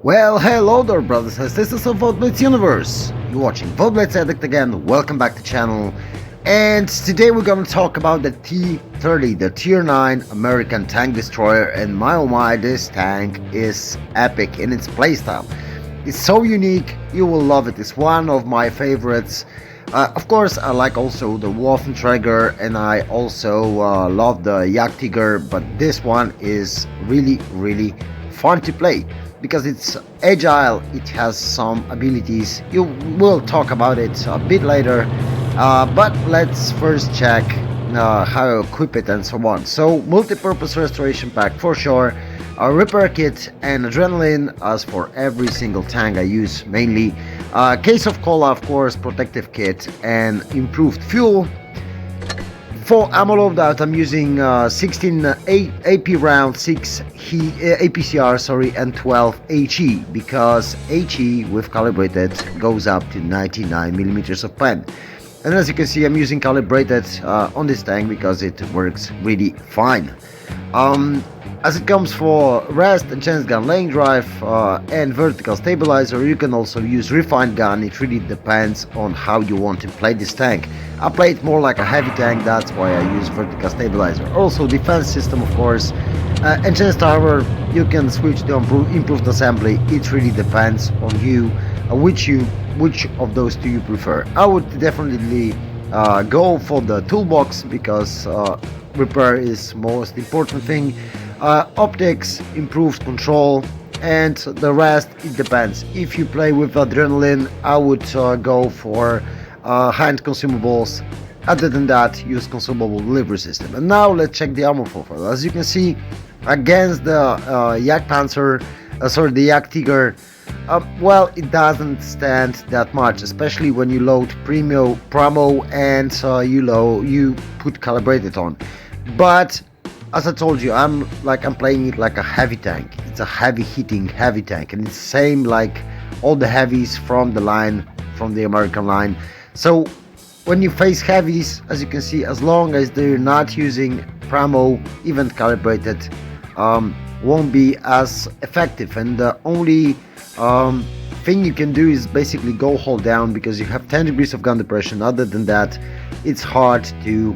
Well, hello there, brothers and sisters of WoT Blitz universe. You're watching WoT Blitz Addict again. Welcome back to the channel. And today we're gonna talk about the T30, the Tier 9 American tank destroyer. And my oh my, this tank is epic in its playstyle. It's so unique, you will love it. It's one of my favorites. Of course, I like also the Waffentrager, and I also love the Jagdtiger, but this one is really fun to play because it's agile. It has some abilities. You will talk about it a bit later, but let's first check how to equip it and so on. So multi-purpose restoration pack for sure, a repair kit and adrenaline as for every single tank I use mainly, case of cola, of course, protective kit and improved fuel. For ammo loadout, I'm using 16 AP round, 6 APCR, sorry, and 12 HE, because HE with calibrated goes up to 99mm of pen. And as you can see, I'm using calibrated on this tank because it works really fine. As it comes for rest, enhanced gun, laying drive, and vertical stabilizer, you can also use refined gun. It really depends on how you want to play this tank. I play it more like a heavy tank, that's why I use vertical stabilizer. Also defense system, of course. Enhanced armor, you can switch to improved assembly. It really depends on you, which of those two you prefer. I would definitely go for the toolbox because repair is most important thing. Optics, improved control, and the rest it depends. If you play with adrenaline, I would go for hand consumables. Other than that, use consumable delivery system. And now let's check the armor profile. As you can see, against the Jagdpanzer, the Jagdtiger, well, it doesn't stand that much, especially when you load Primo and you put calibrated on. But as I told you, I'm playing it like a heavy tank. It's a heavy hitting heavy tank, and it's the same like all the heavies from the line, from the American line. So when you face heavies, as you can see, as long as they're not using Primo, even calibrated, won't be as effective. And the only thing you can do is basically go hold down, because you have 10 degrees of gun depression. Other than that, it's hard to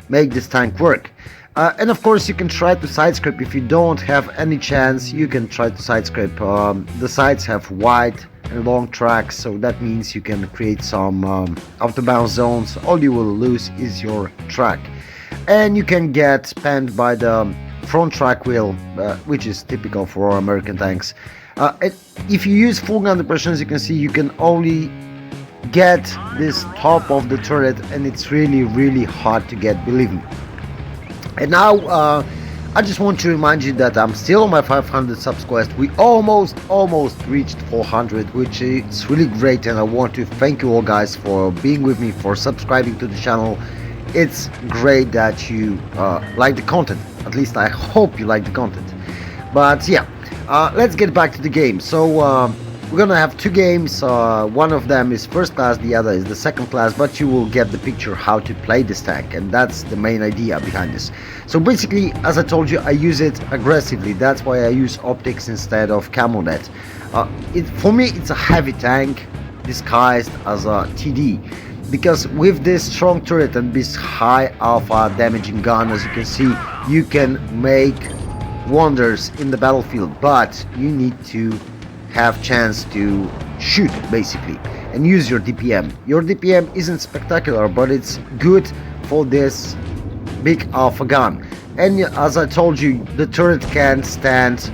make this tank work. And of course, you can try to side scrape. If you don't have any chance, you can try to side scrape. The sides have wide and long tracks, so that means you can create some out of bounds zones. All you will lose is your track, and you can get penned by the front track wheel, which is typical for American tanks. If you use full gun depression, as you can see, you can only get this top of the turret, and it's really hard to get, believe me. And now I just want to remind you that I'm still on my 500 subs quest. We almost reached 400, which is really great, and I want to thank you all guys for being with me, for subscribing to the channel. It's great that you like the content. At least I hope you like the content. But yeah, let's get back to the game. So we're gonna have two games. One of them is first class, the other is the second class, but you will get the picture how to play this tank, and that's the main idea behind this. So basically, as I told you, I use it aggressively. That's why I use optics instead of camo net. For me, it's a heavy tank disguised as a TD, because with this strong turret and this high alpha damaging gun, as you can see, you can make wonders in the battlefield, but you need to have chance to shoot basically and use your DPM. Your DPM isn't spectacular, but it's good for this big alpha gun. And as I told you, the turret can stand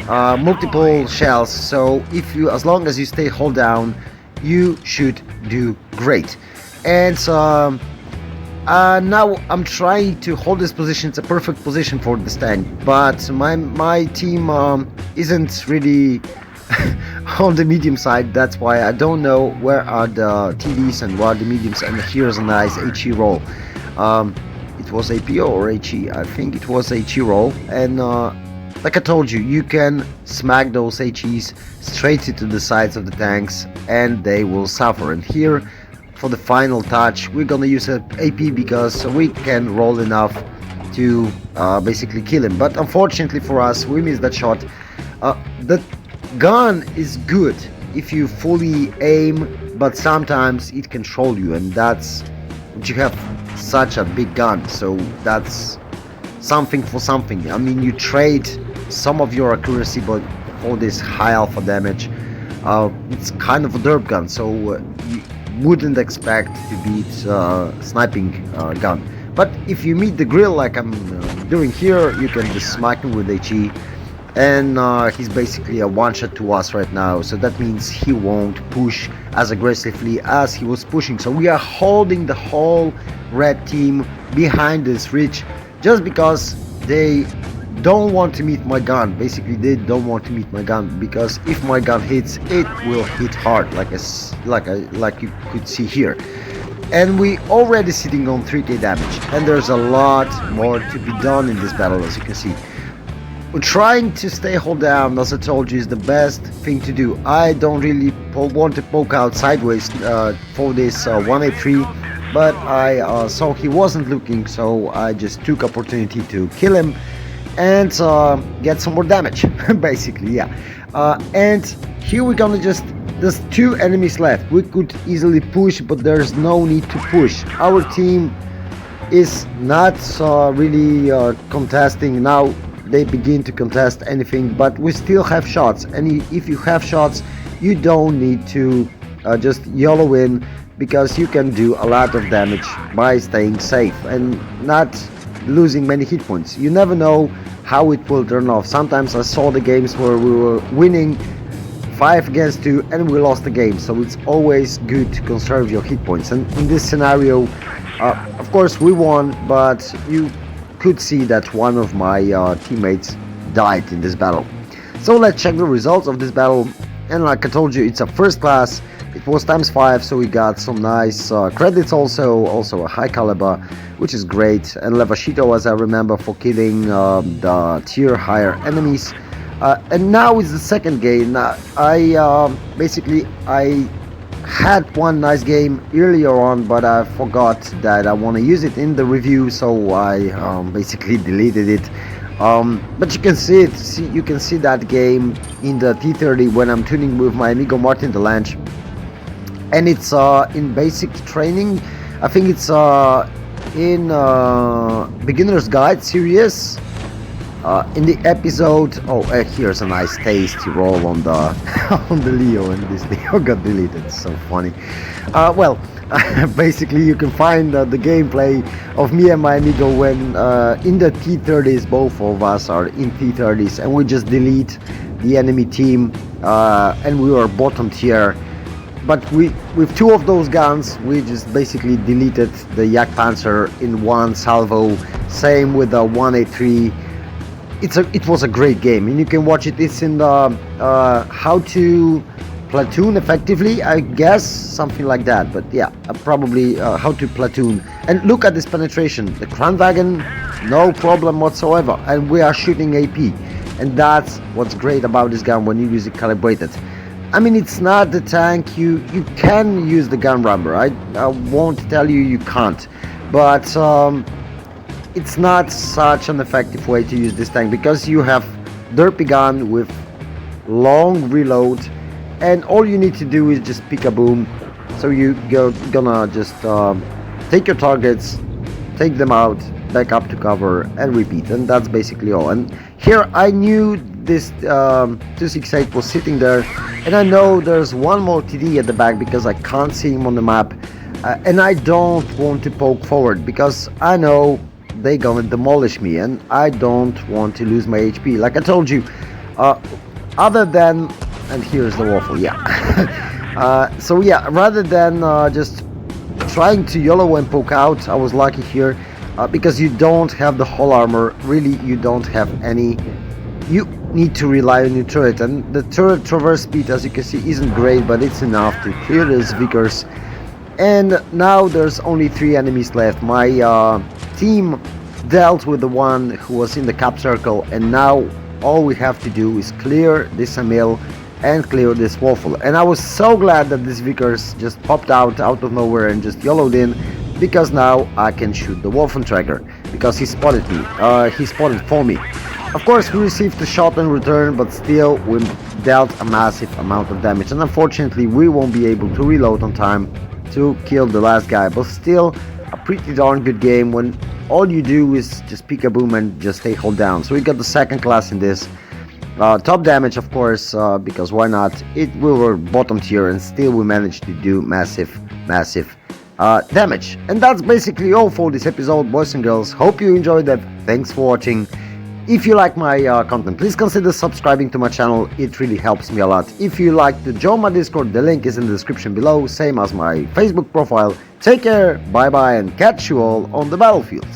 multiple shells, so as long as you stay hold down, you should do great. And now I'm trying to hold this position. It's a perfect position for this tank, but my team isn't really on the medium side. That's why I don't know where are the TDs and where are the mediums. And here's a nice HE roll. It was APO or HE, I think it was HE roll. And like I told you, you can smack those HEs straight into the sides of the tanks and they will suffer. And here, for the final touch, we're gonna use an AP because we can roll enough to basically kill him. But unfortunately for us, we missed that shot. The gun is good if you fully aim, but sometimes it controls you, and that's you have such a big gun, so that's something for something. I mean, you trade some of your accuracy, but for this high alpha damage, it's kind of a derp gun, so you wouldn't expect to beat sniping gun. But if you meet the grill like I'm doing here, you can just smack him with HE, and he's basically a one-shot to us right now, so that means he won't push as aggressively as he was pushing. So we are holding the whole red team behind this ridge just because they don't want to meet my gun. Basically, they don't want to meet my gun, because if my gun hits, it will hit hard, like you could see here. And we already sitting on 3k damage, and there's a lot more to be done in this battle, as you can see. Trying to stay hold down, as I told you, is the best thing to do. I don't really want to poke out sideways for this 183, but I saw he wasn't looking, so I just took opportunity to kill him and get some more damage. Basically, yeah. And here we're gonna there's 2 enemies left. We could easily push, but there's no need to push. Our team is not really contesting now. They begin to contest anything, but we still have shots, and if you have shots, you don't need to just YOLO in, because you can do a lot of damage by staying safe and not losing many hit points. You never know how it will turn off. Sometimes I saw the games where we were winning 5 against 2 and we lost the game, so it's always good to conserve your hit points. And in this scenario, of course we won, but you could see that one of my teammates died in this battle. So let's check the results of this battle, and like I told you, it's a first class. It was ×5, so we got some nice credits, also a high caliber, which is great, and Levashito, as I remember, for killing the tier higher enemies. And now is the second game. I had one nice game earlier on, but I forgot that I want to use it in the review, so I basically deleted it. But you can see it. You can see that game in the T30 when I'm tuning with my amigo Martin Delange, and it's in basic training. I think it's in beginner's guide series. In the episode, here's a nice tasty roll on the on the Leo, and this Leo got deleted. It's so funny. Well, basically you can find the gameplay of me and my amigo when in the T30s. Both of us are in T30s, and we just delete the enemy team, and we were bottom tier. But with 2 of those guns, we just basically deleted the Yak Panzer in one salvo. Same with the 183. It was a great game, and you can watch it. It's in the how to platoon effectively, I guess, something like that. But yeah, probably how to platoon. And look at this penetration. The Kranwagen, no problem whatsoever, and we are shooting AP, and that's what's great about this gun when you use it calibrated. I mean, it's not the tank. You can use the gun rammer. I won't tell you can't, but it's not such an effective way to use this tank, because you have derpy gun with long reload, and all you need to do is just pick a boom. So you're gonna just take your targets, take them out, back up to cover, and repeat, and that's basically all. And here I knew this 268 was sitting there, and I know there's one more TD at the back because I can't see him on the map, and I don't want to poke forward because I know they're gonna demolish me, and I don't want to lose my HP. Like I told you, other than, and here's the waffle, yeah. So yeah, rather than just trying to YOLO and poke out, I was lucky here, because you don't have the whole armor. Really, you don't have any. You need to rely on your turret, and the turret traverse speed, as you can see, isn't great, but it's enough to clear these Vickers. And now there's only 3 enemies left. My team dealt with the one who was in the cap circle, and now all we have to do is clear this Emil and clear this waffle. And I was so glad that this Vickers just popped out of nowhere and just YOLO'd in, because now I can shoot the waffle tracker, because he spotted me. He spotted for me. Of course, we received the shot in return, but still we dealt a massive amount of damage, and unfortunately we won't be able to reload on time to kill the last guy, but still a pretty darn good game when all you do is just peek-a-boom and just stay hold down. So we got the second class in this. Top damage, of course, because why not? We were bottom tier and still we managed to do massive damage. And that's basically all for this episode, boys and girls. Hope you enjoyed that. Thanks for watching. If you like my content, please consider subscribing to my channel. It really helps me a lot. If you like to join my Discord, the link is in the description below, same as my Facebook profile. Take care, bye bye, and catch you all on the battlefield.